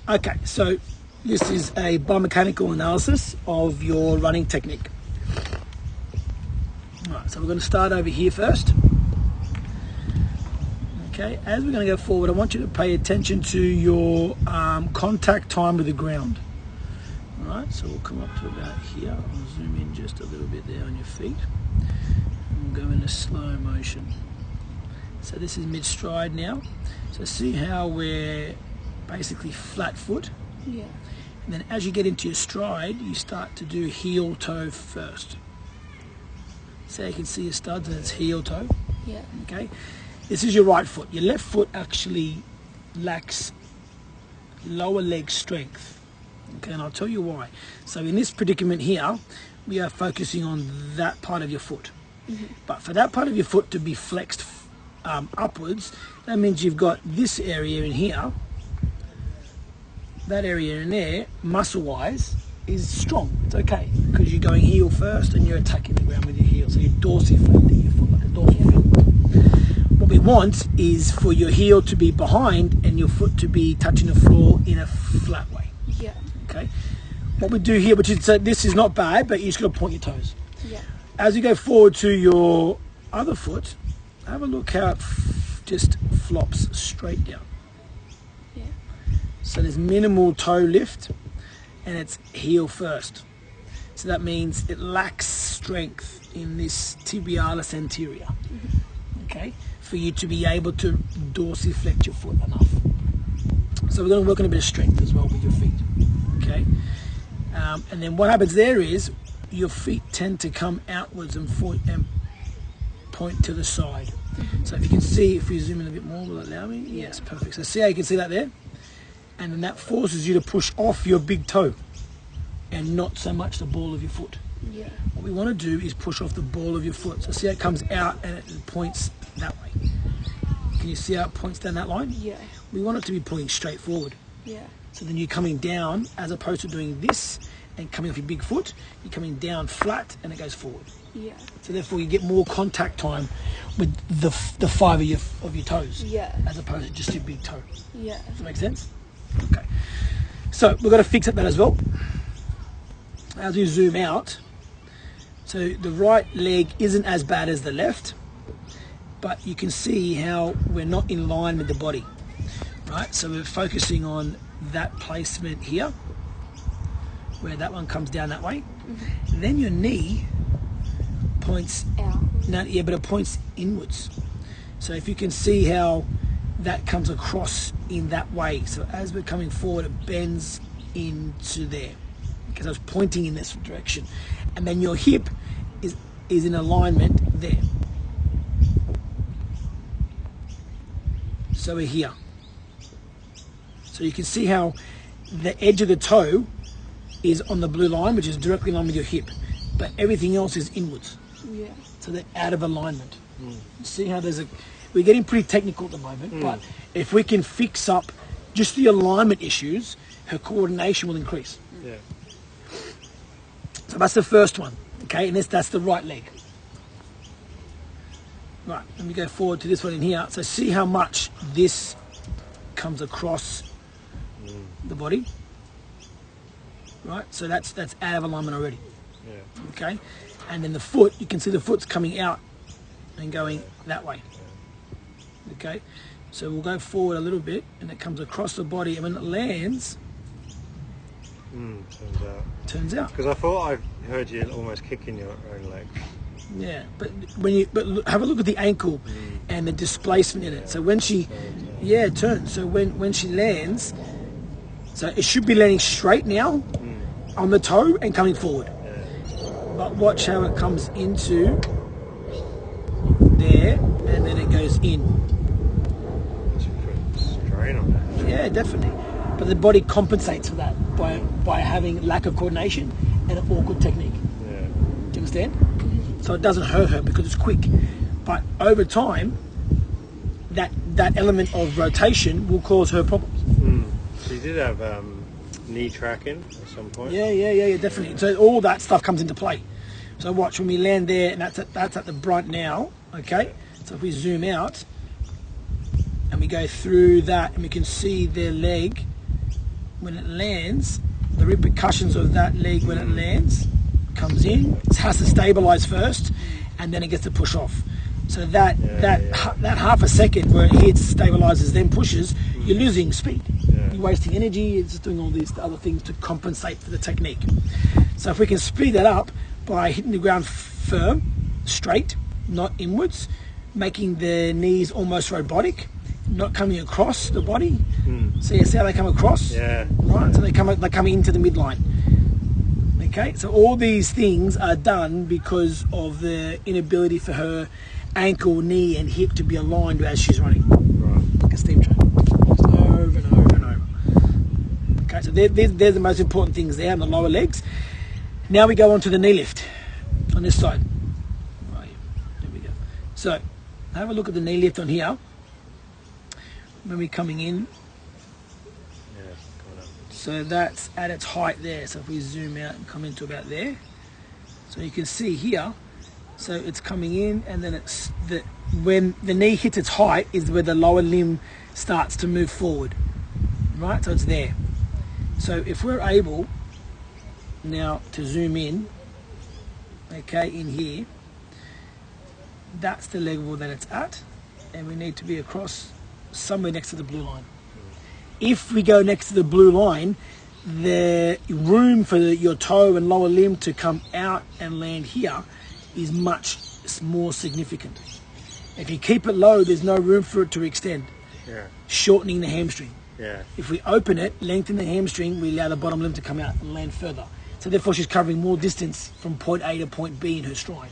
Okay, so this is a biomechanical analysis of your running technique. All right, so we're going to start over here first. Okay, as we're going to go forward, I want you to pay attention to your contact time with the ground. All right, so we'll come up to about here. I'll zoom in just a little bit there on your feet. And we'll go into slow motion. So this is mid-stride now. So see how we're basically flat foot? Yeah. And then as you get into your stride, you start to do heel toe first. So you can see your studs and it's heel toe. Yeah. Okay. This is your right foot. Your left foot actually lacks lower leg strength. Okay, and I'll tell you why. So in this predicament here, we are focusing on that part of your foot. Mm-hmm. But for that part of your foot to be flexed upwards, that means you've got this area in here, that area in there, muscle-wise, is strong. It's okay, because you're going heel first and you're attacking the ground with your heel. So you're dorsiflecting your foot like a dorsal fin. What we want is for your heel to be behind and your foot to be touching the floor in a flat way. Yeah. Okay. What we do here, which is this is not bad, but you just got to point your toes. Yeah. As you go forward to your other foot, have a look how it just flops straight down. Yeah. So there's minimal toe lift, and it's heel first. So that means it lacks strength in this tibialis anterior. Mm-hmm. Okay, for you to be able to dorsiflect your foot enough. So we're going to work on a bit of strength as well with your feet. Okay, and then what happens there is your feet tend to come outwards and point to the side. Mm-hmm. So if you can see, if we zoom in a bit more, will it allow me? Yes, perfect. So see how you can see that there? And then that forces you to push off your big toe and not so much the ball of your foot. Yeah. What we want to do is push off the ball of your foot. So see how it comes out and it points that way. Can you see how it points down that line? Yeah. We want it to be pointing straight forward. Yeah. So then you're coming down, as opposed to doing this and coming off your big foot, you're coming down flat and it goes forward. Yeah. So therefore you get more contact time with the five of your toes. Yeah. As opposed to just your big toe. Yeah. Does that make sense? Okay. So we've got to fix up that as well. As we zoom out, so the right leg isn't as bad as the left, but you can see how we're not in line with the body, right? So we're focusing on that placement here, where that one comes down that way. Mm-hmm. And then your knee points out. No, yeah, but it points inwards. So if you can see how that comes across in that way. So as we're coming forward, it bends into there because I was pointing in this direction. And then your hip is in alignment there. So we're here. So you can see how the edge of the toe is on the blue line, which is directly in line with your hip, but everything else is inwards. Yeah. So they're out of alignment. See how we're getting pretty technical at the moment, but if we can fix up just the alignment issues, her coordination will increase. Yeah. So that's the first one, okay? And that's the right leg. Right, let me go forward to this one in here. So see how much this comes across the body, right? So that's out of alignment already. Yeah. Okay, and then the foot, you can see the foot's coming out and going that way. Okay, so we'll go forward a little bit and it comes across the body, and when it lands, turns out. Because I thought I heard you almost kicking your own leg. Yeah, but have a look at the ankle and the displacement in it. So when she, it turns. So when she lands, so it should be landing straight now on the toe and coming forward. But watch how it comes into there and then it goes in. It's put strain on that. Yeah, definitely. But the body compensates for that by having lack of coordination and an awkward technique. Yeah. Do you understand? So it doesn't hurt her because it's quick. But over time, that element of rotation will cause her problems. She did have knee tracking at some point. Yeah, definitely. So all that stuff comes into play. So watch when we land there, and that's at the brunt now, okay? So if we zoom out, and we go through that, and we can see their leg when it lands, the repercussions of that leg when it lands comes in. It has to stabilize first, and then it gets to push off. So that half a second where it hits, stabilizes, then pushes, you're losing speed. Yeah. You're wasting energy. It's doing all these other things to compensate for the technique. So if we can speed that up by hitting the ground firm, straight, not inwards, making the knees almost robotic, not coming across the body. So you see how they come across? Yeah. Right. So they come into the midline. Okay. So all these things are done because of the inability for her ankle, knee, and hip to be aligned as she's running. Right. Like a steam train. Just over and over and over. Okay. So they're the most important things there on the lower legs. Now we go on to the knee lift on this side. Right. There we go. So have a look at the knee lift on here. When we're coming in, Yeah. Coming up. so that's at its height there. So if we zoom out and come into about there, so you can see here, so it's coming in, and then it's when the knee hits its height is where the lower limb starts to move forward, right? So it's there. So if we're able now to zoom in, okay, in here, that's the level that it's at, and we need to be across somewhere next to the blue line. If we go next to the blue line, the room for your toe and lower limb to come out and land here is much more significant. If you keep it low, there's no room for it to extend, Yeah. shortening the hamstring. Yeah. If we open it, lengthen the hamstring, we allow the bottom limb to come out and land further. So therefore she's covering more distance from point A to point B in her stride.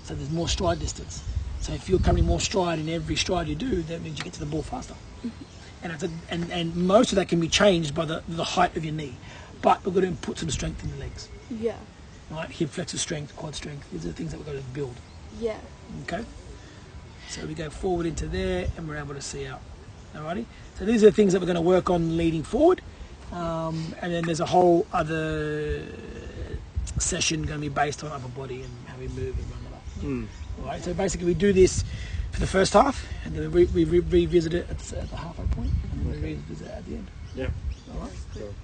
So there's more stride distance. So if you're covering more stride in every stride you do, that means you get to the ball faster. And most of that can be changed by the height of your knee. But we've got to put some strength in the legs. Yeah. Right? Hip flexor strength, quad strength. These are the things that we've got to build. Yeah. Okay? So we go forward into there and we're able to see out. Alrighty? So these are the things that we're going to work on leading forward. And then there's a whole other session going to be based on upper body and how we move and run it up. Alright, so basically we do this for the first half, and then we revisit it at the halfway point, and then we revisit it at the end. Yeah. Alright? Cool.